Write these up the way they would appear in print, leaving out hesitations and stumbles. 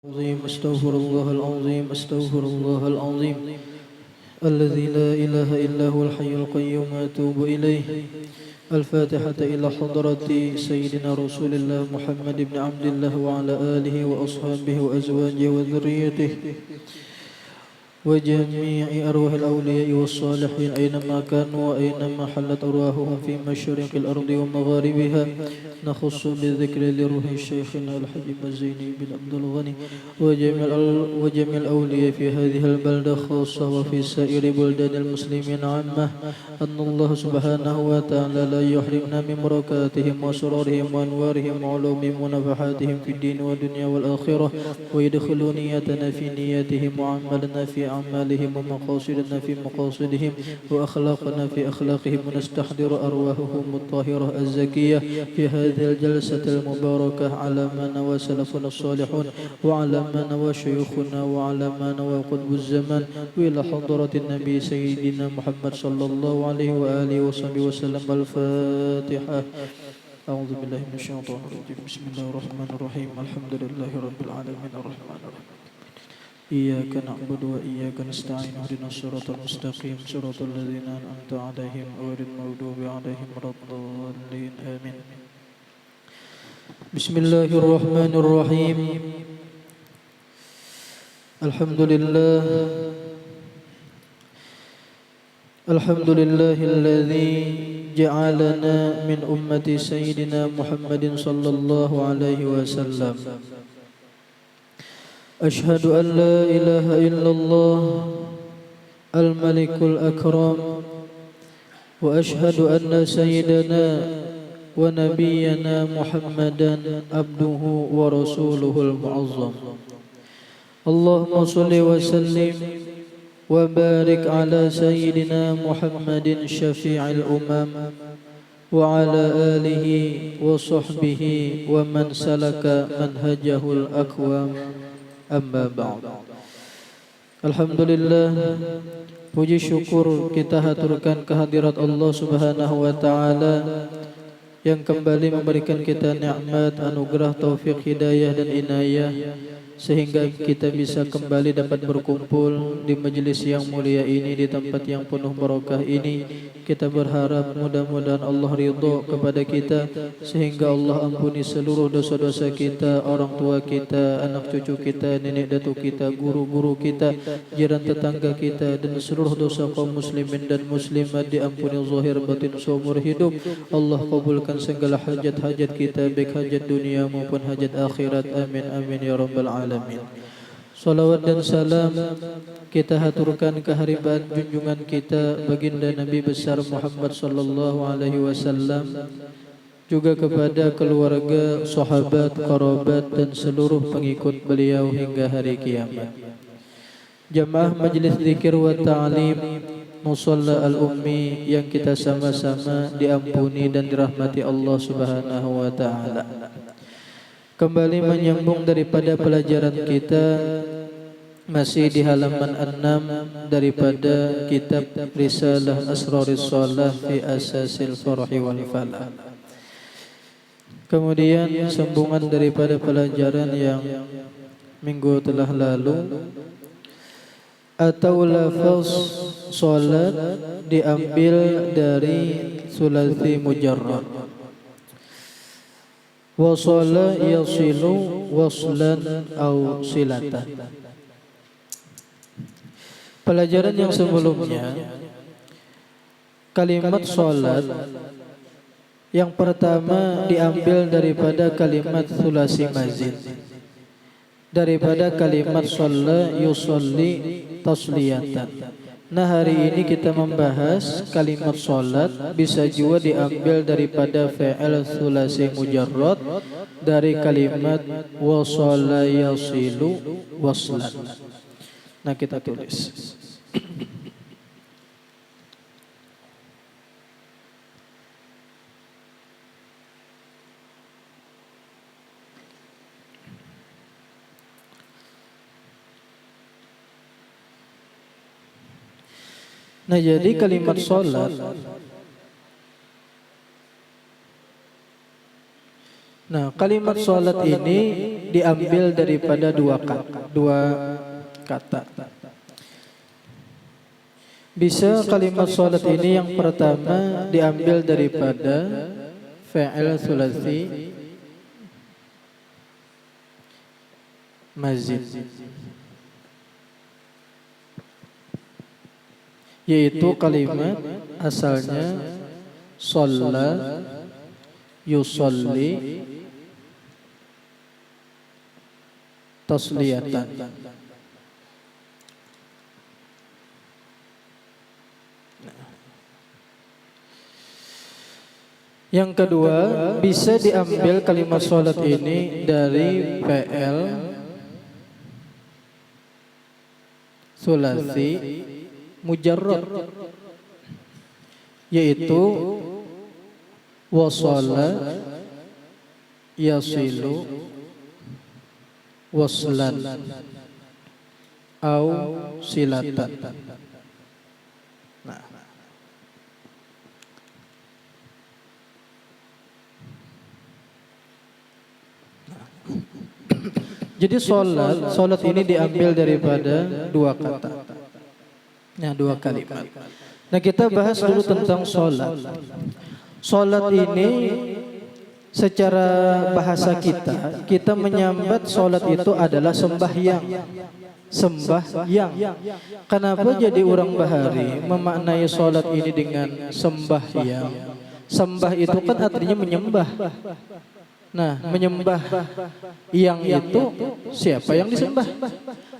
العظيم أستغفر الله العظيم أستغفر الله العظيم الذي لا إله إلا هو الحي القيوم أتوب إليه. الفاتحة إلى حضرة سيدنا رسول الله محمد بن عبد الله وعلى آله وأصحابه وأزواجه وذريته وجميع أرواح الأولياء والصالحين أينما كانوا وأينما حلت أرواحهم في مشارق الأرض ومغاربها. نخص بالذكر لروح شيخنا الحبيب الزيني بن عبد الغني وجميع الأولياء في هذه البلدة خاصة وفي سائر بلدان المسلمين عامة أن الله سبحانه وتعالى لا يحرمنا من بركاتهم وسرورهم وأنوارهم وعلومهم ونفحاتهم في الدين والدنيا والآخرة، ويدخل نيتنا في نياتهم وعملنا في أعمالهم ومقاصدنا في مقاصدهم وأخلاقنا في أخلاقهم، ونستحضر أرواحهم الطاهرة الزكية في هذه الجلسة المباركة على ما نوى سلفنا الصالحون وعلى ما نوى شيوخنا وعلى ما نوى قطب الزمان، وإلى حضرة النبي سيدنا محمد صلى الله عليه وآله وصحبه وسلم. الفاتحة. أعوذ بالله من الشيطان الرجيم. بسم الله الرحمن الرحيم. الحمد لله رب العالمين الرحمن الرحيم إياك نعبد وإياك نستعين اهدنا الصراط المستقيم صراط الذين أنعمت عليهم غير المغضوب عليهم ولا الضالين آمين. بسم الله الرحمن الرحيم. الحمد لله الذي جعلنا من أمة سيدنا محمد صلى الله عليه وسلم. أشهد أن لا إله إلا الله الملك الأكرم، وأشهد أن سيدنا ونبينا محمدا عبده ورسوله المعظم. اللهم صل وسلم وبارك على سيدنا محمد شفيع الأمم وعلى آله وصحبه ومن سلك منهجه الأكوام. Amma ba'd. Alhamdulillah, puji syukur kita haturkan kehadirat Allah Subhanahu wa taala yang kembali memberikan kita nikmat, anugerah, taufik, hidayah dan inayah sehingga kita bisa kembali dapat berkumpul di majelis yang mulia ini, di tempat yang penuh barakah ini. Kita berharap mudah-mudahan Allah ridha kepada kita sehingga Allah ampuni seluruh dosa-dosa kita, orang tua kita, anak cucu kita, nenek datuk kita, guru-guru kita, jiran tetangga kita, dan seluruh dosa kaum muslimin dan muslimat diampuni zahir batin seumur hidup. Allah kabulkan segala hajat-hajat kita, baik hajat dunia maupun hajat akhirat. Amin amin ya rabbal alamin. Salawat dan salam kita haturkan kehadiran junjungan kita baginda Nabi besar Muhammad sallallahu alaihi wasallam, juga kepada keluarga, sahabat, kerabat dan seluruh pengikut beliau hingga hari kiamat. Jamaah Majlis Zikir wa Ta'lim Musalla Al-Ummi yang kita sama-sama diampuni dan dirahmati Allah Subhanahu wa taala. Kembali menyambung daripada pelajaran kita masih di halaman 6 daripada kitab Risalah Asraris Shalah fi Asasil Farahi wal Falah. Kemudian sambungan daripada pelajaran yang minggu telah lalu, atau lafaz salat diambil dari sulasi mujarrad. Wasala yasilu waslan au silatan. Pelajaran yang sebelumnya, kalimat salat yang pertama diambil daripada kalimat sulasi mazid, daripada kalimat shalla yusalli tasliyatan. Nah, hari ini kita membahas kalimat salat bisa juga diambil daripada fi'il sulasi mujarrad dari kalimat wasala yasilu waslan. Nah, kita tulis. Nah, jadi kalimat salat, nah kalimat salat ini diambil daripada dua kata. Bisa kalimat salat ini yang pertama diambil daripada fi'il sulasi mazid, yaitu kalimat asalnya shalla yusolli tasliyatan. Yang kedua, bisa diambil kalimat salat ini dari fi'il sulasi mujarrad, yaitu wasala yasilu waslan au silatan. Nah, jadi salat ini diambil daripada dua kata. Nah, dua kalimat. Nah, kita bahas dulu tentang salat. Salat ini secara bahasa kita menyambat salat itu adalah sembahyang. Kenapa jadi orang Bahari memaknai salat ini dengan sembahyang? Sembah itu kan artinya menyembah. Nah, menyembah yang itu siapa yang disembah?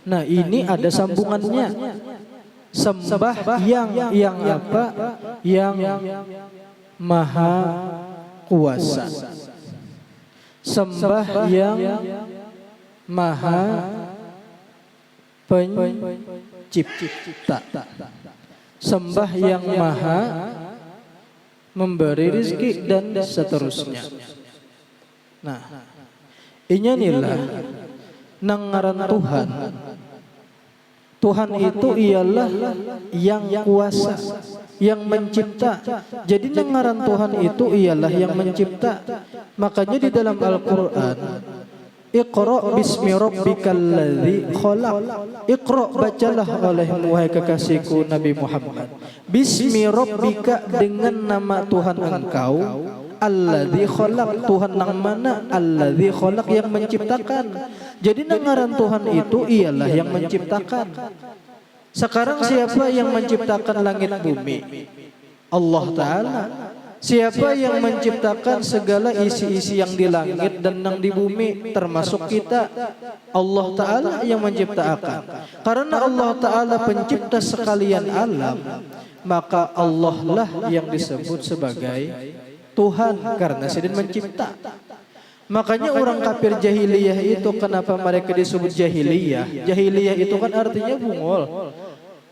Nah, ini ada sambungannya. Sembah yang apa? Yang maha kuasa. Sembah yang maha pencipta. Sembah yang maha memberi rezeki dan seterusnya. Nah, inilah ngaran Tuhan. Tuhan itu ialah yang kuasa, yang mencipta. Jadi ngaran Tuhan itu ialah yang mencipta. Makanya di dalam Al-Quran, Iqra bismi rabbikal ladzi khalaq. Iqra, bacalah olehmu wahai kekasihku Nabi Muhammad. Bismi rabbika, dengan nama Tuhan engkau. Alladzi khalaq, Tuhan yang mana? Alladzi khalaq, yang menciptakan. Jadi ngaran Tuhan itu ialah yang menciptakan. Sekarang siapa yang menciptakan langit bumi? Allah Ta'ala. Siapa yang menciptakan segala isi-isi yang di langit dan yang di bumi, termasuk kita? Allah Ta'ala yang menciptakan. Karena Allah Ta'ala pencipta sekalian alam, maka Allah lah yang disebut sebagai Tuhan, karena sedang mencipta. Makanya orang kafir jahiliyah itu kenapa mereka disebut jahiliyah? Jahiliyah itu kan artinya bungol.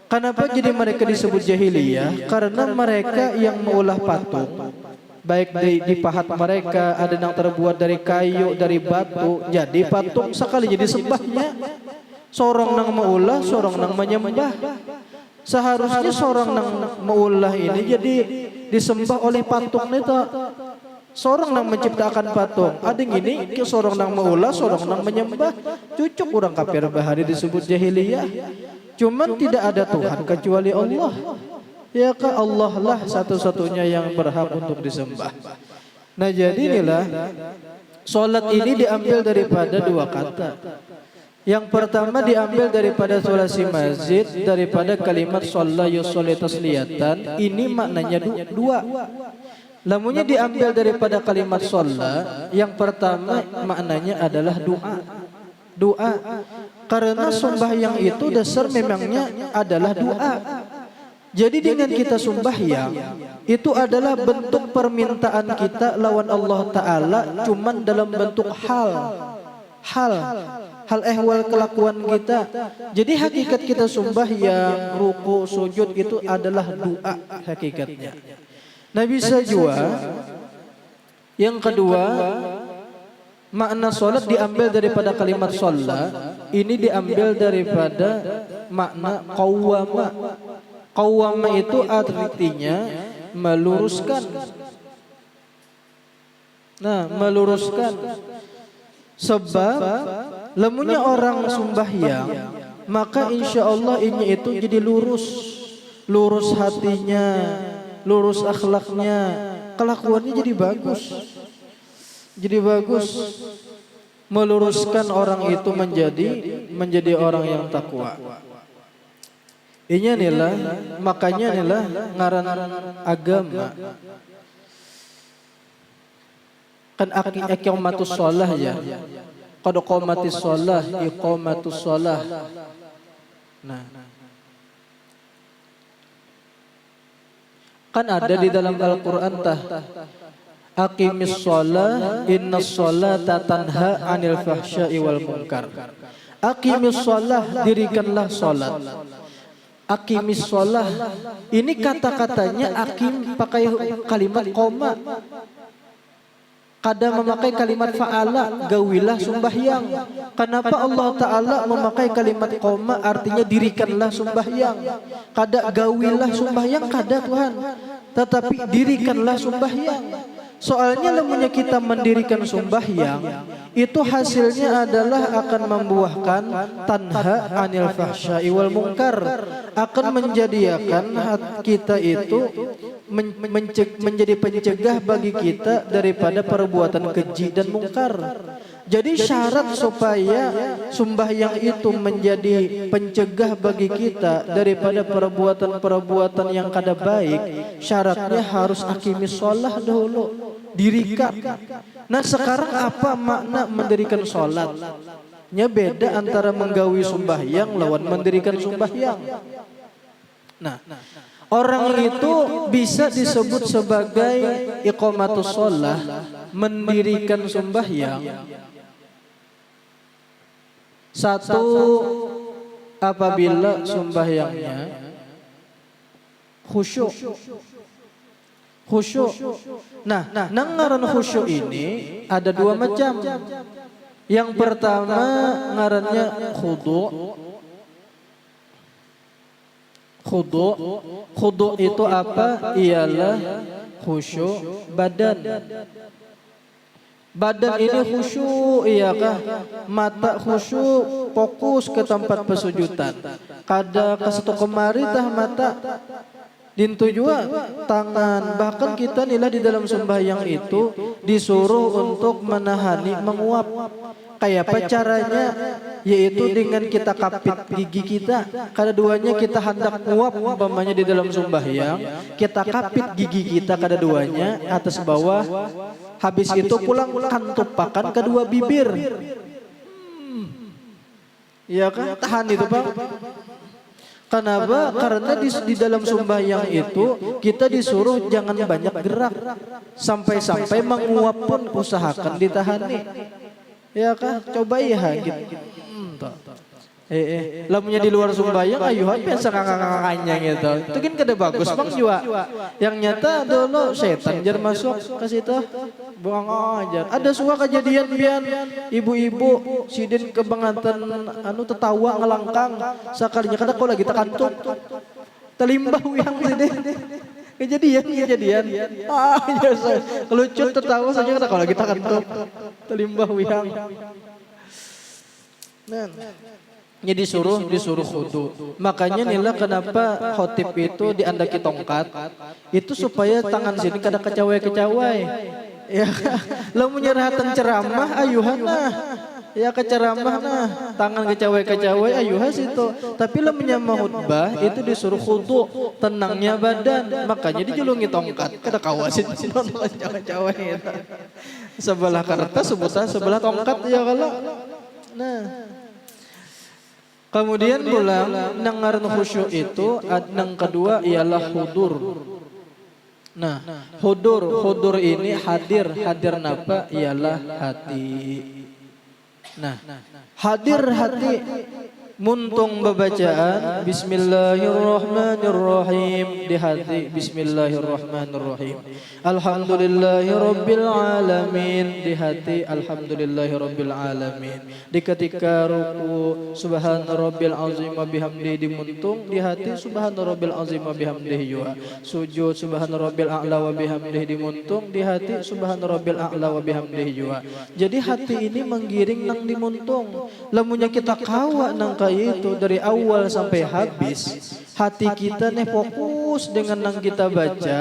Kenapa jadi mereka disebut jahiliyah? Karena mereka yang mengolah patung, baik di pahat mereka ada yang terbuat dari kayu, dari batu, jadi patung sekali jadi sembahnya. Seorang nang mengolah, seorang nang menyembah. Seharusnya seorang nang mengolah ini jadi disembah oleh patung itu. Seorang yang menciptakan patung, ada yang ini seorang yang mengolah, seorang yang menyembah. Cucuk orang kafir Bahari disebut jahiliyah. Cuman tidak ada Tuhan kecuali Allah. Ya ke Allah lah satu-satunya yang berhak untuk disembah. Nah, jadi inilah salat ini diambil daripada dua kata. Yang pertama diambil daripada sulasi mazid, daripada kalimat shalla yusolli tasliyatan. Ini maknanya dua. Lamunya diambil daripada kalimat shalla, yang pertama maknanya adalah doa. Karena sembahyang itu dasar memangnya adalah doa. Jadi dengan kita sembahyang itu adalah bentuk permintaan kita lawan Allah Ta'ala, cuman dalam bentuk hal ehwal kelakuan kita. Jadi hakikat kita sembahyang, ruku, sujud itu adalah doa hakikatnya. Nah, bisa juga yang kedua, makna salat diambil daripada kalimat shalla. Ini diambil daripada makna qawwama. Qawwama itu artinya meluruskan. Nah, meluruskan. Sebab lamunnya orang sembahyang, maka insya Allah ini itu jadi lurus hatinya, lurus akhlaknya, kelakuannya jadi bagus, meluruskan orang itu menjadi orang yang takwa. Ini adalah makanya adalah ngaran agama. Kan iqamatus shalah ya. Qad qamatis shalah, iqamatus shalah. Nah. Kan ada di dalam Al-Qur'an aqimis shalah innas sholata tanha 'anil fahsya'i wal munkar. Aqimis shalah, dirikanlah salat. Aqimis shalah, ini kata-katanya aqim pakai kalimat koma. Kadang memakai kalimat fa'ala, gawilah sembahyang. Kenapa Allah Ta'ala memakai kalimat koma, artinya dirikanlah sembahyang. Kadang gawilah sembahyang, kadang Tuhan, tetapi dirikanlah sembahyang. Soalnya lamanya kita mendirikan sembahyang, itu hasilnya adalah akan membuahkan tanha 'anil fahsya'i wal munkar, akan menjadikan kita itu menjadi pencegah bagi kita daripada perbuatan keji dan mungkar. Jadi syarat supaya sembahyang itu menjadi pencegah bagi kita daripada perbuatan-perbuatan yang kada baik, syaratnya harus aqimis shalah dahulu, dirikan. Nah sekarang apa makna mendirikan sholat? Nya beda antara menggawi sembahyang lawan mendirikan sembahyang. Nah, orang itu bisa disebut sebagai iqamatus shalah, mendirikan sembahyang. Satu, apabila sembahyangnya khusyuk. Nah, ngaran khusyuk ini ada dua macam. Yang pertama ngarannya khudu'. Khudu' itu apa? Ialah khusyuk badan. Badan ini khusyuk, iyakah? Mata khusyuk, fokus ke tempat pesujudan. Kada ke situ kemari tah mata. Dintu juga tangan. Bahkan kita nilai di dalam sembahyang itu disuruh untuk menahani menguap. Kayak apa caranya? Yaitu dengan kita kapit gigi kita. Kada-duanya kita hendak nguap umpamanya di dalam sembahyang, kita kapit gigi kita kada-duanya atas bawah. Habis itu pulang kantupakan kedua bibir. Iya kan? Tahan itu Bang. Kenapa? Karena di dalam sembahyang itu kita disuruh jangan banyak gerak. Sampai-sampai menguap pun usahakan ditahani. Ya kan? Coba ya gitu. Lamunya di luar sembahyang ayuhan biasa kakak-kakaknya gitu. Itu kan kada bagus Bang juga. Yang nyata dulu setan jar masuk ke situ. Buang aja. Ada suka kejadian pian ibu-ibu sidin kebangetan tetawa ngelangkang sakalinya kada kau lagi tekantuk. Telimbah yang sidin. Kejadian. Ya kelucut tertawa saja kada kau lagi tekantuk. Telimbah yang. Nah. Jadi disuruh khudu. Makanya nila kenapa khotib itu diandaki tongkat itu supaya tangan sini kada kecawai. Ya, lamun nyerahatan ceramah ayuhan nah. Ya keceramah nah, tangan kecawai ayuhan situ. Tapi lamun nya khutbah itu disuruh khudu, tenangnya badan. Makanya dijulungi tongkat kada kawasin cawai. Sebelah kertas sebelah tongkat ya kalau. Nah, kemudian pula ngaran khusyuk itu yang kedua ialah hudur. Nah, hudur ini hadir napa ialah hati. Nah, hadir hati muntung bacaan Bismillahirrahmanirrahim di hati Bismillahirrahmanirrahim. Alhamdulillahirabbil alamin di hati Alhamdulillahirabbil alamin. Di ketika ruku Subhana rabbil azim wa bihamdihi di muntung di hati Subhana rabbil azim wa bihamdihi juga. Sujud Subhana rabbil a'la wa bihamdihi di muntung di hati Subhana rabbil a'la wa bihamdihi juga. Jadi hati ini menggiring nang di muntung. Lamunnya kita kawa nang itu dari awal sampai habis, hati kita nih fokus dengan yang kita baca,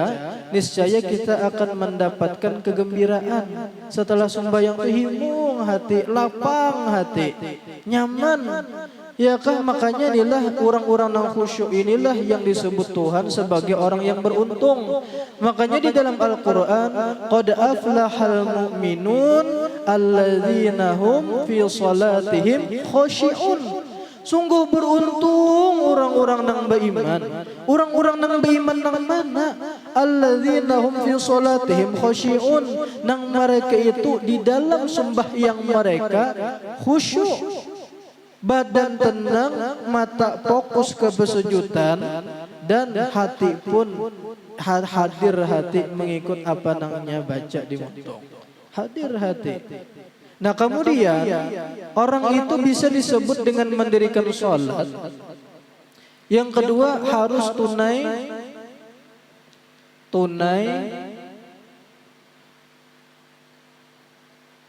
niscaya kita akan mendapatkan kegembiraan. Setelah sembahyang tuh himung hati, lapang hati, nyaman. Ya kan, makanya inilah orang-orang yang khusyuk inilah yang disebut Tuhan sebagai orang yang beruntung. Makanya di dalam Al-Quran, qad aflahal mu'minun alladzina hum fi salatihim khashi'un. Sungguh beruntung orang-orang nang beriman. Orang-orang nang beriman nang mana? Alladzina hum fi salatihim khashi'un. Nang mereka itu di dalam sembahyang mereka khusyuk. Badan tenang, mata fokus ke besujudan, dan hati pun hadir hati mengikut apa namanya baca di muntung. Hadir hati. Nah kemudian orang itu bisa disebut dengan mendirikan sholat. Yang kedua harus tunai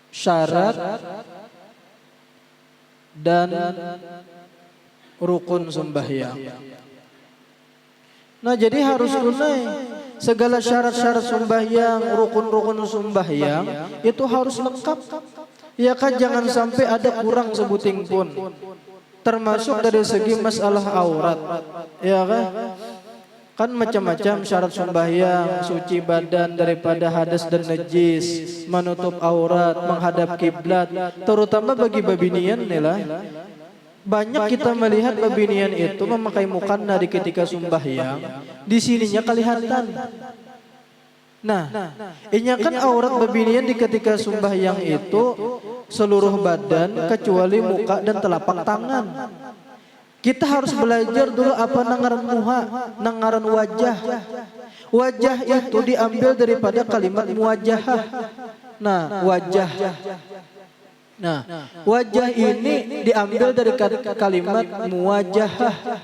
syarat dan rukun sembahyang. Nah jadi harus tunai segala syarat-syarat sembahyang, rukun-rukun sembahyang itu harus lengkap. Ya kan, jangan sampai ada kurang sebuting pun. Termasuk dari segi masalah aurat. Ya kan? Kan macam-macam syarat sembahyang, suci badan daripada hadas dan najis, menutup aurat, menghadap kiblat, terutama bagi babinian nih lah. Banyak kita melihat babinian itu memakai mukhanna di ketika sembahyang, di sininya kelihatan. Nah, ini kan aurat babinian di ketika sembahyang itu seluruh badan kecuali muka dan telapak tangan. Kita harus belajar dulu apa nangaran muha, nangaran wajah. Wajah itu diambil daripada kalimat muwajahah. Nah, wajah ini diambil dari kalimat muwajahah.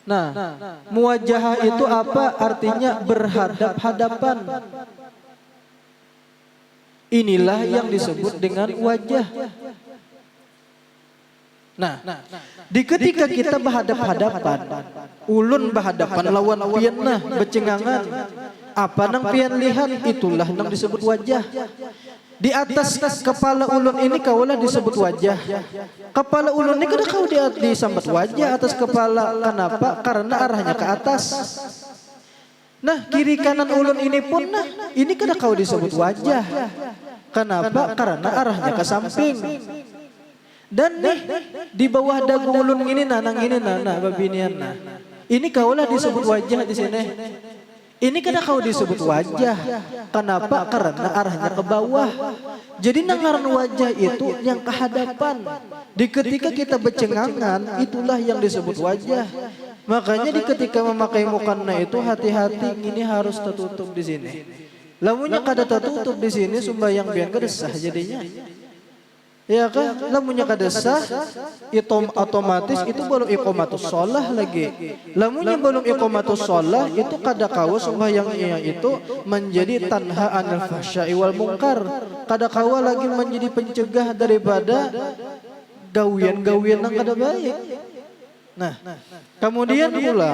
Nah, muwajahah itu apa? Artinya berhadap-hadapan. Inilah yang disebut dengan wajah. Nah, di ketika kita berhadap-hadapan, ulun berhadapan lawan pian nah becengangan. Apa nang pian lihat itulah nang disebut wajah. Di atas kepala ulun ini kaulah disebut wajah. Kepala ulun ini kada kau disambat wajah atas kepala. Kenapa? Karena arahnya ke atas. Nah, kiri kanan ulun ini pun ini kada kau disebut wajah. Kenapa? Karena arahnya ke samping. Dan nih di bawah dagu ulun ini nanang ini babinian ini kaulah disebut wajah di sini. Ini kada kau disebut wajah. Kenapa? Karena arahnya ke bawah. Jadi nangaran wajah itu yang ke hadapan. Di ketika kita becengangan, itulah yang disebut wajah. Makanya di ketika memakai mukhanna itu hati-hati, ini harus tertutup di sini. Lamunnya kada tertutup di sini sembahyang biar kedesah jadinya. Ya kan, lamunnya kadesah itu otomatis itu belum iqamatus shalah lagi. Lamunnya belum iqamatus shalah itu kada kawa sembahyangnya itu menjadi tanha anil fahsya'i wal munkar. Kada kawa lagi menjadi pencegah daripada gawian-gawian yang kada baik. Nah, kemudian pula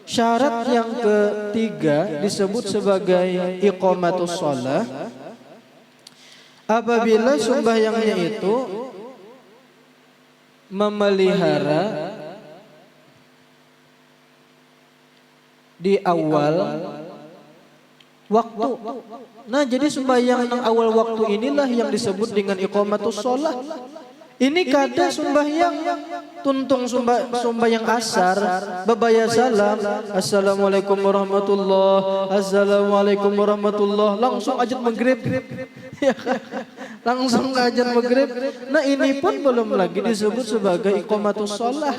syarat yang ketiga disebut sebagai iqamatus shalah. Apabila sembahyangnya itu memelihara di awal waktu. Nah, jadi sembahyang yang awal waktu inilah yang disebut dengan iqamatus shalah. Ini kada sembahyang tuntung sembahyang asar babaya salam assalamualaikum warahmatullah assalamualaikum warahmatullah langsung ajat maghrib. langsung ke azan maghrib. Nah ini pun belum lagi disebut sebagai iqamatus shalah.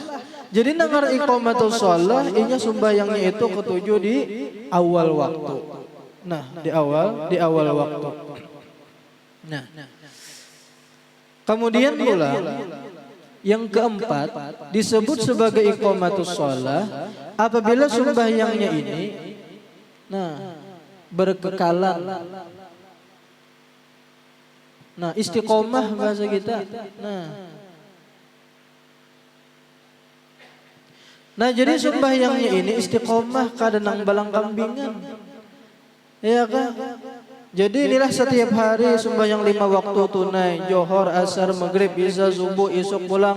Jadi nangar iqamatus shalah inya sembahyangnya itu ketujuh di awal waktu. Nah, di awal waktu. Nah. Kemudian pula yang keempat disebut sebagai iqamatus shalah apabila sembahyangnya ini berkekalan. Nah, istiqomah bahasa kita. Nah, jadi sembahyangnya ini istiqomah kadenang balang kambingan. Ya kan? Jadi inilah setiap hari sembahyang 5 waktu tunai, johor, asar, maghrib, isya, subuh, isuk pulang,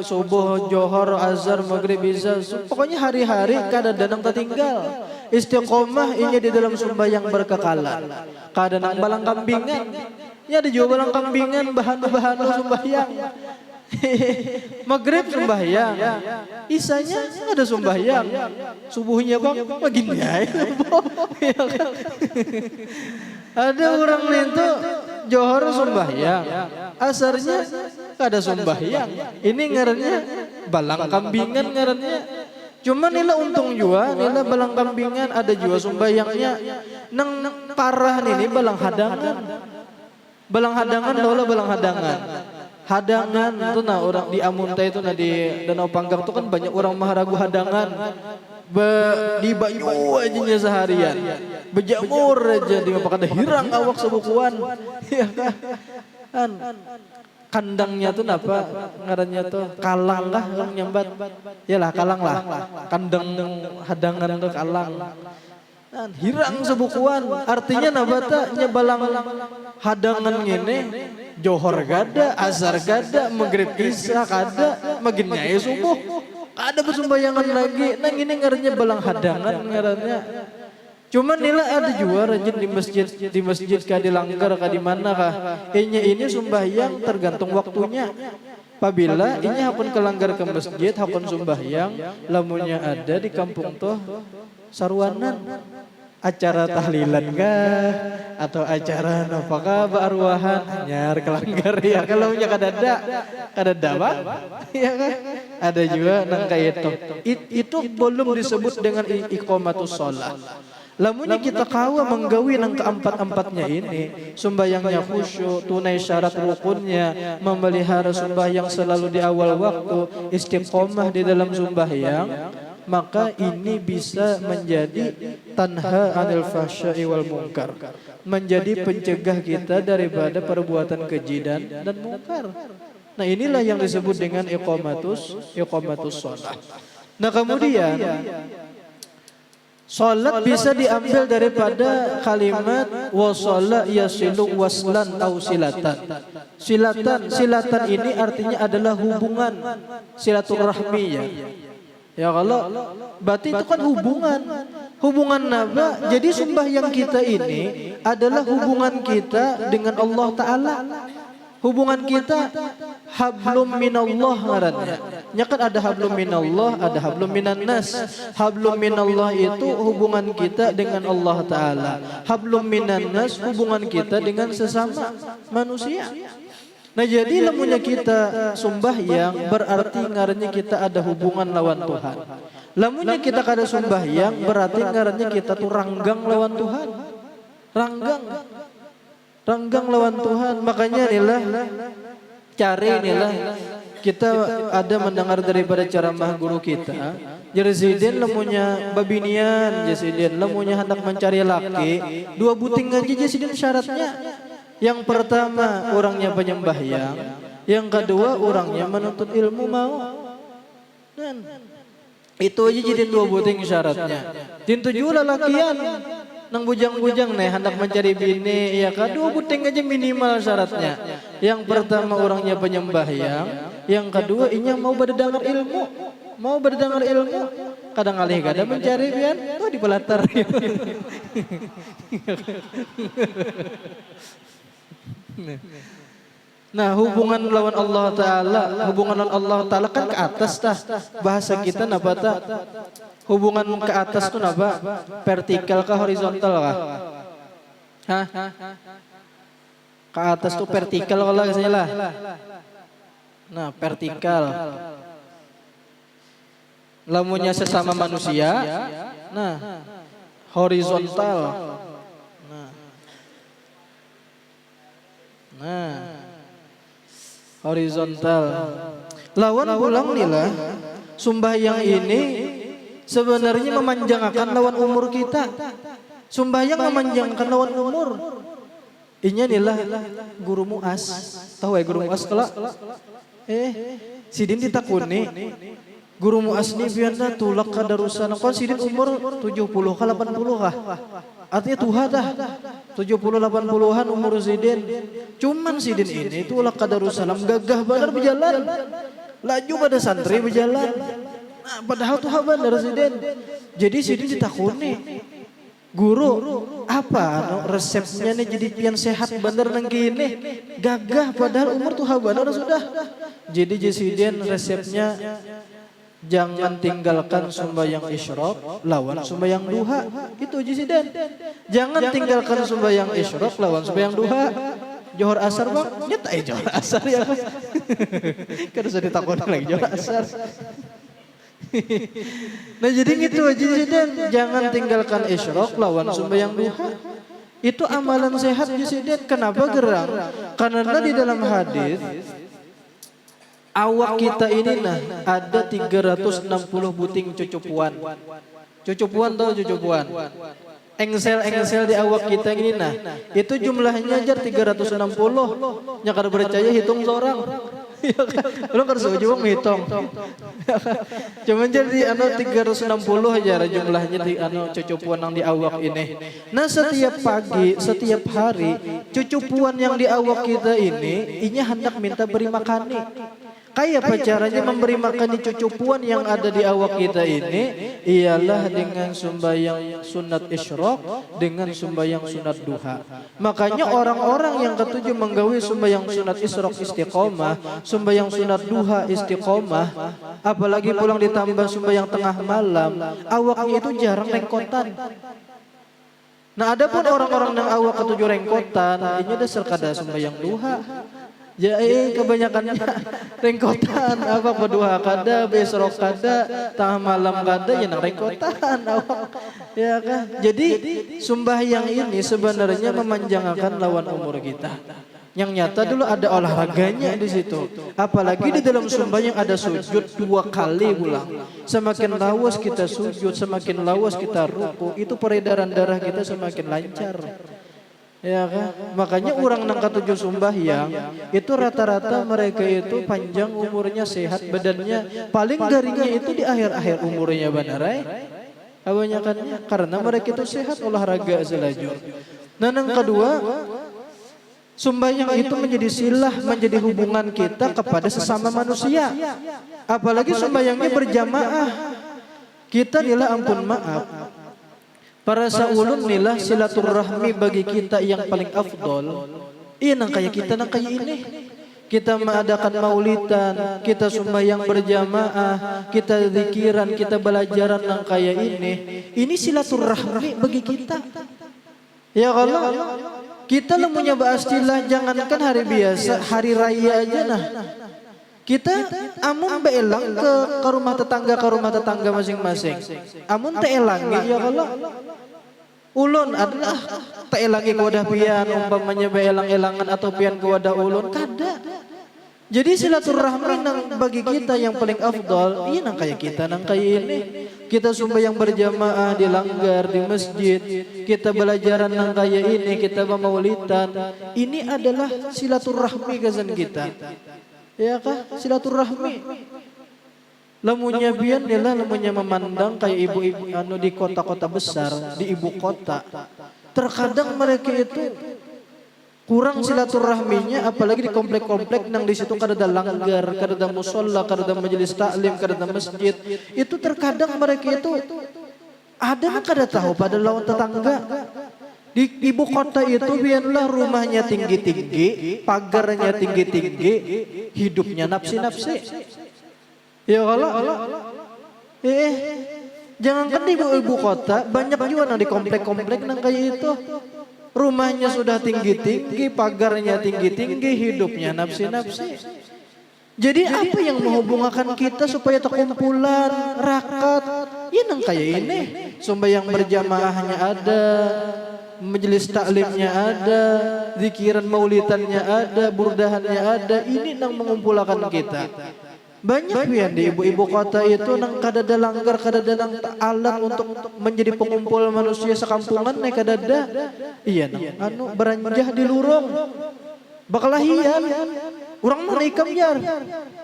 subuh, johor, asar, maghrib, isya. Pokoknya hari-hari kadang-kadang tertinggal. Istiqomah ini di dalam sembahyang berkekalan. Kadang balang kambingan. Ya ada juga balang kambingan bahan-bahan sembahyang. Maghrib sembahyang, isanya ada sembahyang, subuhnya bang baginnya. Ada orang itu johor sembahyang, asarnya ada sembahyang. Ini ngarannya balang kambingan ngarannya. Cuman nila untung juga, nila balang kambingan ada juga sembahyangnya. Nang parah nih balang hadangan. Balang hadangan taulah balang hadangan. Hadangan itu nah orang di Amunta itu nah di Danau Panggang itu kan banyak orang maharagu hadangan. Di Banyu aja seharian. Bejamur aja di ada hirang awak sebukuan. Ya kan. Kandangnya tuh apa ngarannya tuh kalang lah orang nyambat. Yalah kalang lah. Kandang hadangan tuh kalang. Hirang sebukuan artinya nabata nyebalang hadangan ngene johor gada, azhar gada, maghrib isya gada, maginnya subuh ada bersumbayangan lagi. Nang ini ngarannya balang hadangan ngarannya. Cuman nila ada juga rajin di masjid kah di langgar kah di mana kah. Ini sembahyang tergantung waktunya. Apabila ini hakun kelanggar ke masjid, hakun sembahyang, lamunnya ada di kampung tuh sarwanan. Acara tahlilan kah atau acara apakah berarwahan nyar kelanggar ya kalau punya kadada Pak ya kan ada juga nang kayak itu belum disebut dengan iqamatus shalah. Lamunnya kita kawa menggawi nang keempat-empatnya ini sembahyangnya khusyuk, tunai syarat rukunnya, memelihara sembahyang selalu di awal waktu, istiqomah di dalam sembahyang, maka ini bisa menjadi tanha anil fahsya'i wal munkar, menjadi pencegah kita daripada perbuatan keji dan munkar. Nah inilah yang disebut dengan iqamatus shalah. Nah kemudian salat bisa diambil daripada kalimat wasala yasilu waslan au silatan. Silatan ini artinya adalah hubungan silaturahmi ya. Ya kalau berarti itu kan hubungan naba. Jadi sembahyang kita ini adalah hubungan kita dengan Allah Ta'ala. Hubungan kita hablum minallah ngarannya. Ya kan ada hablum minallah, ada hablum minan nas. Hablum minallah itu hubungan kita dengan Allah Ta'ala. Hablum minan nas hubungan kita dengan sesama manusia. Nah jadi lamunnya kita sembahyang berarti ngarannya kita ada hubungan lawan Tuhan. Lamunnya kita kada sembahyang berarti ngarannya kita tuh ranggang lawan Tuhan. Ranggang lawan Tuhan. Makanya inilah cari inilah kita ada mendengar daripada ceramah guru kita. Jeresiden lamunnya babinian, jeresiden lamunnya hendak mencari laki, 2 buting aja jeresiden syaratnya. Yang pertama orangnya penyembahyang, yang kedua orangnya menuntut ilmu mau. Itu aja jadi 2 buting syaratnya. Tin 7 lalakian nang bujang-bujang nih hendak mencari bini ya kan 2 buting aja minimal syaratnya. Yang pertama orangnya penyembahyang, yang kedua inya mau berdengar ilmu. Kadang alih kadang mencari biar tuh di pelatar. Nah hubungan lawan Allah Ta'ala kan ke atas tah. Bahasa kita napa ta? Hubungan ke atas tuh napa? Vertikal kah horizontal kah? Hah? Ke atas tuh vertikal kalau saya lah. Nah, vertikal. Lamunnya sesama manusia, nah horizontal. Nah, horizontal. Lawan pulang nih sembahyang ini sebenarnya memanjangkan lawan umur kita. Sembahyang memanjangkan lawan umur. Inya inilah guru muas. Tahu ya guru muas kelak? Sidin ditakuni. Guru muas ni biarna tulak kadarusan. Kon sidin umur 70 ke 80 kah? Artinya tuha dah. 70-80an umur sidin. Cuman sidin ini tulak kadarusan gagah benar berjalan. Laju pada santri berjalan. Nah, padahal tuha benar sidin. Jadi sidin ditakuni. Guru, apa resepnya nih jadi pian sehat bener nang gini? Gagah padahal umur tuh bener sudah. Jadi jesiden resepnya jangan tinggalkan sembahyang isyraq lawan sembahyang duha. Itu jesiden. Jangan tinggalkan sembahyang isyraq lawan sembahyang duha. Johor asar bang, nyata johor asar ya. Kan sudah ditakut lagi johor asar. Nah jadi gitu aja jangan tinggalkan isyraq lawan sembahyang duha. Itu amalan sehat Jesiden. Kenapa gerang? Karena di dalam hadis awak kita ini ada 360 buting cucupuan. Cucupuan tahu cucupuan? Engsel-engsel di awak kita ini itu jumlahnya aja 360. Nya kada percaya hitung seorang. Lu kan setuju menghitung. Cuman jadi 360 aja jumlahnya di cucupuan yang di awak ini. Nah setiap pagi, setiap hari cucupuan yang di awak kita ini hendak minta beri makani. Kayak apa caranya memberi makan cucupuan yang ada di awak kita ini? Ialah dengan sembahyang sunat isyraq, dengan sembahyang sunat duha. Makanya orang-orang yang ketujuh menggawi sembahyang sunat isyraq istiqomah, sembahyang sunat duha istiqomah, apalagi pulang ditambah sembahyang tengah malam, awaknya itu jarang rengkotan. Nah adapun orang-orang yang awak ketujuh rengkotan, ini ada serkada sembahyang duha. Ya kebanyakannya rengkotan apa berduha kada, besrok kada, tengah malam kada ya nang rengkotan awak. Ya kan? Jadi sembahyang ini sebenarnya memanjangkan lawan umur kita. Yang nyata dulu ada olahraganya di situ. Apalagi di dalam sembahyang ada sujud 2 kali ulang. Semakin lawas kita sujud, semakin lawas kita ruku, itu peredaran darah kita semakin lancar. Ya kan? Makanya orang nang ketujuh sembahyang itu rata-rata mereka itu panjang umurnya, sehat badannya, paling garingnya itu di akhir-akhir umurnya benarai. Kebanyakannya karena mereka itu sehat olahraga selajur. Nah yang kedua, sembahyang itu menjadi silah, menjadi hubungan kita kepada sesama manusia. Apalagi sembahyangnya berjamaah. Kita nila ampun maaf. Para saulun nilah silaturahmi bagi kita yang paling afdol. Nang kayak kita nang kayak ini. Kita mengadakan maulidan, kita sembahyang berjamaah, kita zikiran, kita belajaran nang kayak ini. Ini silaturahmi bagi kita. Ya kalau kita lemunya baastilah jangankan hari biasa, hari raya aja Kita amun beelang ke rumah tetangga masing-masing. Amun teelangi ya kalau ulun adalah teelangi kewadah pian umpamanya beelang-elangan atau pian kewadah ulun kada. Jadi silaturahmi nang bagi kita yang paling afdal, nang kayak kita nang kayak ini. Kita sembahyang berjamaah di langgar, di masjid, kita belajaran nang kayak ini, kita maulidan. Ini adalah silaturahmi kazan kita. Ya kah? Silaturahmi. Lamunya bian adalah lamunya memandang kayak ibu-ibu di kota-kota besar, di ibu kota. Terkadang mereka itu kurang silaturahminya, apalagi di komplek-komplek nang di situ kada langgar, kada musola, kada majelis taklim, kada masjid. Itu terkadang mereka itu ada kada tahu pada lawan tetangga. Di ibu kota itu biarlah rumahnya tinggi-tinggi, pagarnya tinggi-tinggi, hidupnya nafsi-nafsi. Ya kalau jangankan di ibu kota, banyak juga nang di komplek-komplek nang kayak itu. Rumahnya sudah tinggi-tinggi, pagarnya tinggi-tinggi, hidupnya nafsi-nafsi. Jadi apa yang menghubungkan kita supaya terkumpulan, rakat? Ya nang kayak ini. Sembahyang berjamaahnya ada, majelis taklimnya ada, zikiran maulidannya ada, burdahannya ada. Ini nang mengumpulkan kita. Banyak yang di ibu-ibu kota itu nang kadada langgar, kadada nang alat untuk menjadi pengumpul manusia sekampungan nih kadada. Iya nang anu beranjah di lurung. Bakalahian. Urang mana ikam jar.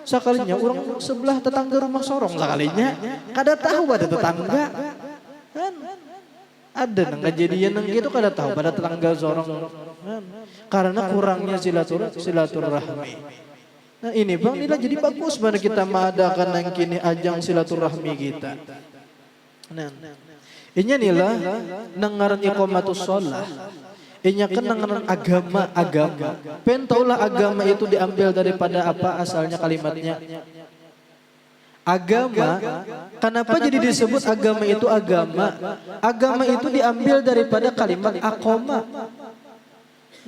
Sakalinya urang sebelah tetangga rumah sorong sakalinya. Kada tahu ada tetangga. Kan ada nang kejadian nang gitu kada tahu pada tetangga sorong. Kan? Karena kurangnya silaturahmi. Nah ini bang, inilah jadi bagus mana kita mengadakan yang kini ajang silaturahmi kita. Nah, ini inilah nangaran iqamatus shalah. Ini kan nangaran agama. Pentaulah agama itu diambil daripada apa asalnya kalimatnya. Agama, kenapa jadi disebut agama itu agama? Agama itu diambil daripada kalimat aqoma.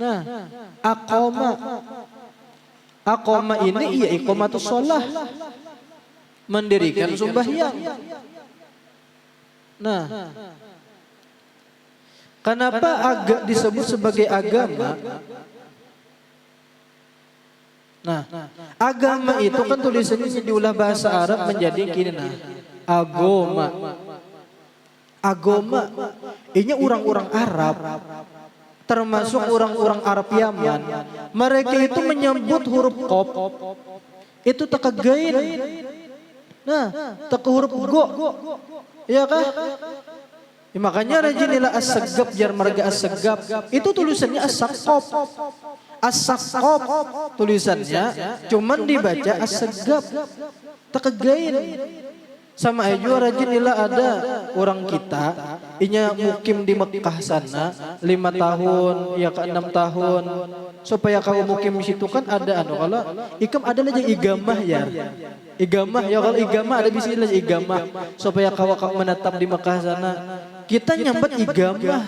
Nah, aqoma. Aqoma ini iya iqamatus shalah. Mendirikan sembahyang. Nah, kenapa disebut sebagai agama? Nah, agama itu kan tulisannya diulah bahasa Arab menjadi gini nah. Agama. Agama. Ini orang-orang Arab. Termasuk orang-orang Arab Yaman, mereka itu menyebut huruf qaf itu takagain. Nah, tak huruf go. Ya kah? Ya, makanya rajinilah as-sagab jar marga as-sagab. Itu tulisannya as-saqaf. As-saqaf tulisannya cuman dibaca as-sagab. Takagain. Sama aja rajinilah ada orang kita inya mukim di Mekah sana 5 tahun ya ke 6 tahun supaya kau mukim di situ kan ada kalau ikam ada aja igamah ya. Igamah ya kalau igamah ada bisa aja igamah supaya kau menetap di Mekah sana. Kita nyambat igamah.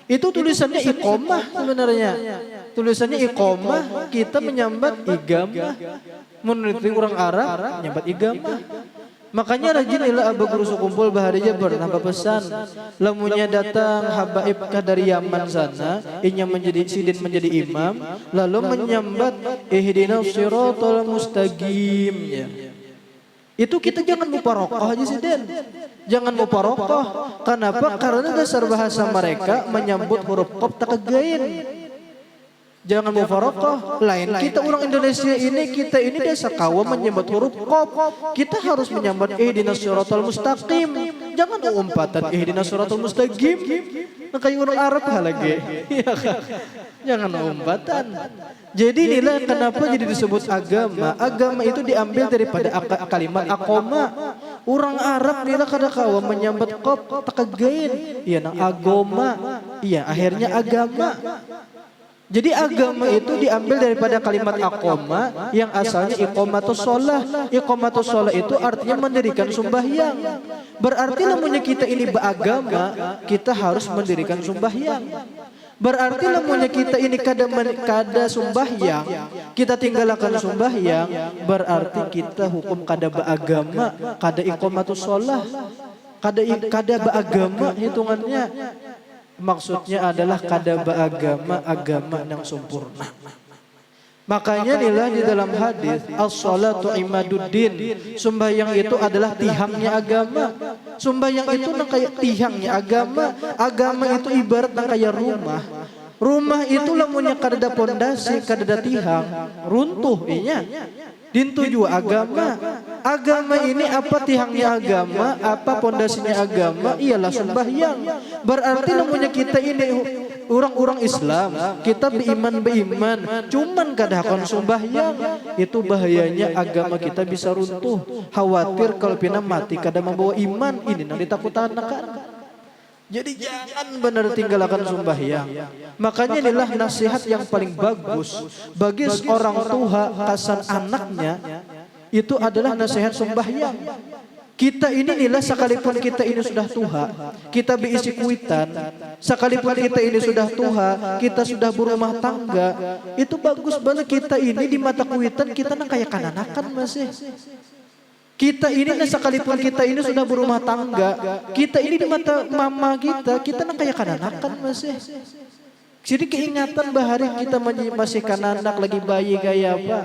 Itu tulisannya iqomah sebenarnya. Tulisannya iqomah, kita menyambat igamah. Menurut orang Arab nyambat igamah. Makanya rajinilah Abu Guru Sukumpul baharinya pernah pesan lamunya datang habaib dari Yaman sana inya menjadi sidin menjadi imam lalu menyambat ihdinas siratal mustaqim ya. Itu kita jangan muparokoh aja sidin. Jangan muparokoh. Kenapa? Karena dasar bahasa mereka menyambut huruf qaf takagain. Jangan mufaroqah. Lain kita orang Indonesia ini kita ini desa kawa menyambat huruf qaf. Kita harus menyambat ihdinas siratal mustaqim. Jangan umpatan ihdinas siratal mustaqim. Kayak orang Arab lagi. Jangan umpatan. Jadi inilah kenapa jadi disebut agama. Agama itu diambil daripada kalimat aqoma. Orang Arab nila kada kawa menyambat qaf takagain. Iya nang agama. Iya akhirnya agama. Jadi agama itu diambil daripada kalimat aqoma yang asalnya iqamatus shalah. Iqamatus shalah itu artinya mendirikan sembahyang. Berarti lamunnya kita ini beragama, kita harus mendirikan sembahyang. Berarti lamunnya kita ini kada sembahyang, kita tinggalkan sembahyang, berarti kita hukum kada beragama, kada iqamatus shalah, kada beragama hitungannya. Maksudnya adalah kada agama yang sempurna. Makanya nilai di dalam hadis as-salatu imaduddin. Sembahyang itu adalah tihangnya agama. Sembahyang itu nang kayak tihangnya agama. Agama itu ibarat nang kayak rumah. Rumah itu lamunnya kada pondasi, kada tihang, runtuh inya. Dintu juga agama. Agama ini apa tihangnya agama, apa pondasinya agama, ialah sembahyang. Berarti namanya kita ini orang-orang Islam, kita beriman, cuman kadang sembahyang. Itu bahayanya agama kita bisa runtuh. Khawatir kalau pina mati kada membawa iman, ini nang ditakutan kan. Jadi jangan benar tinggalkan sembahyang. Makanya inilah nasihat yang paling bagus bagi seorang tua kasan anaknya itu adalah nasihat sembahyang. Kita ini nilai sekalipun kita ini sudah tua, kita berisi kuitan, sekalipun kita ini sudah tua, kita sudah berumah tangga, itu bagus banget kita ini di mata kuitan kita nang kayak kananakan masih. Kita ini sekalipun kita ini sudah berumah tangga, kita ini di mata mama kita nang kayak kananakan masih. Jadi keingatan bahari kita masih kananak lagi bayi gaya apa?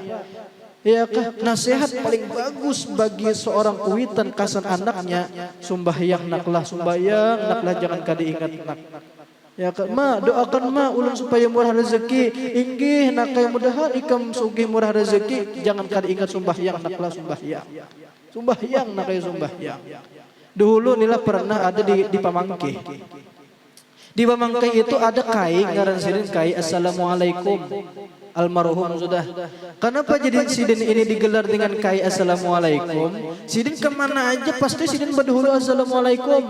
Ya kah? Nasihat paling bagus bagi seorang kuitan kasan anaknya, sumbahyang naklah jangan kada ingat nak. Ya kah? Ma doakan ma ulun supaya murah rezeki. Inggih nak kaya mudahan ikam sugih murah rezeki, jangan kada ingat sumbahyang naklah sumbahyang. Sumbahyang nak kaya sumbahyang. Dulu nila pernah ada di Pamangke. Di Pamangke itu ada kai ngaran sidin kai assalamualaikum. Almarhum sudah. Kenapa jadi sidin ini digelar dengan kai assalamualaikum? Sidin kemana aja pasti sidin berdahulu assalamualaikum.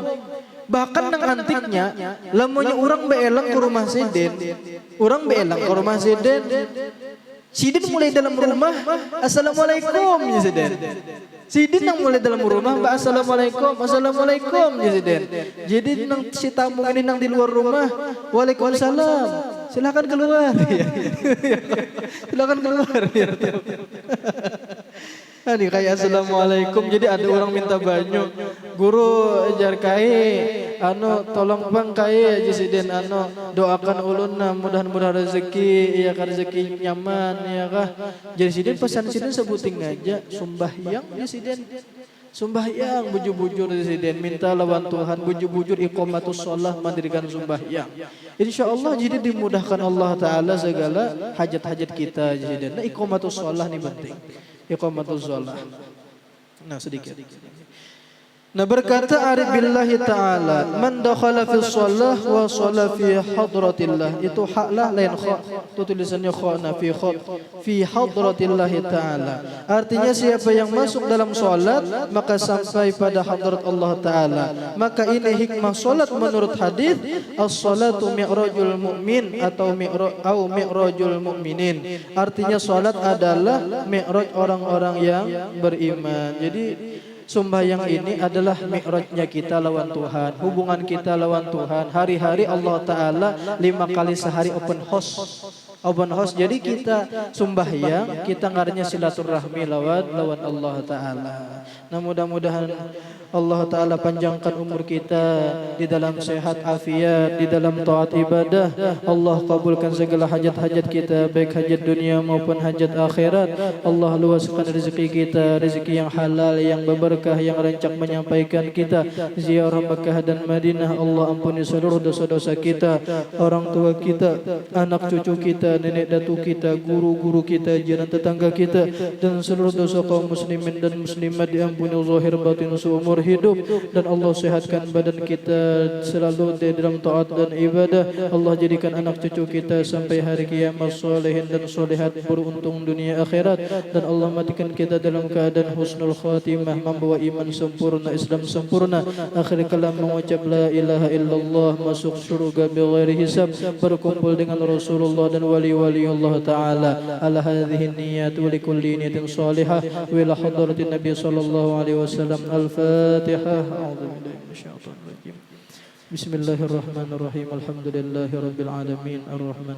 Bahkan nang antiknya, lamunya orang beelang ke rumah sidin, sidin mulai dalam rumah assalamualaikum ya sidin. Sidin yang mulai dalam rumah assalamualaikum ya sidin. Jadi nang si tamu ini nang di luar rumah, waalaikumsalam. Silakan keluar. Silakan keluar. Ini kayak assalamualaikum. Jadi ada orang minta banyu. Guru ajar kai, tolong bang kai Jesiden doakan ulun mudah-mudahan rezeki, ya kan rezeki nyaman, ya kah. Jadi sidin pesan sidin sebuting aja sembahyang Jesiden. Sembahyang bujur-bujur Jesiden, minta lawan Tuhan bujur-bujur iqamatus shalah mendirikan sembahyang. Insyaallah jadi dimudahkan Allah taala segala hajat-hajat kita Jesiden. Nah iqamatus shalah ini penting. Iqamatus shalah. Nah sedikit. Nah berkata Arif billahi ta'ala, man dakhala fi shalah wa shala fi hadratillah. Itu haklah lain kha. Itu tulisannya khana fi hadratillah ta'ala. Artinya siapa yang masuk dalam salat maka sampai pada hadrat Allah taala. Maka ini hikmah salat menurut hadis, as-salatu mi'rajul mu'min atau mi'rajul mu'minin. Artinya salat adalah mi'raj orang-orang yang beriman. Jadi sembahyang ini adalah mi'rajnya kita lawan Tuhan, hubungan kita lawan Tuhan. Hari-hari Allah Ta'ala 5 kali sehari open house. Jadi kita sembahyang, kita ngarinya silaturahmi lawan Allah Ta'ala. Nah mudah-mudahan Allah Ta'ala panjangkan umur kita di dalam sehat afiat, di dalam taat ibadah. Allah kabulkan segala hajat-hajat kita, baik hajat dunia maupun hajat akhirat. Allah luaskan rezeki kita, rezeki yang halal, yang berberkah, yang rancak menyampaikan kita ziarah Makkah dan Madinah. Allah ampuni seluruh dosa-dosa kita, orang tua kita, anak cucu kita, nenek datu kita, guru-guru kita, jiran tetangga kita, dan seluruh dosa kaum muslimin dan muslimat diampuni zahir batin seumur hidup. Dan Allah sehatkan badan kita selalu di dalam taat dan ibadah. Allah jadikan anak cucu kita sampai hari kiamat solehin dan solehat, beruntung dunia akhirat. Dan Allah matikan kita dalam keadaan husnul khatimah, membawa iman sempurna, Islam sempurna. Akhir kalam mengucap la ilaha illallah, masuk surga bighairi hisab, berkumpul dengan Rasulullah dan wali-wali Allah Ta'ala. Ala hadhihi niyat wa likulli niyatin salihah wa ila hadratin Nabi sallallahu alaihi wasallam. Al-Fatihah. Bismillahirrahmanirrahim. Alhamdulillahi rabbil alamin. Ar-Rahman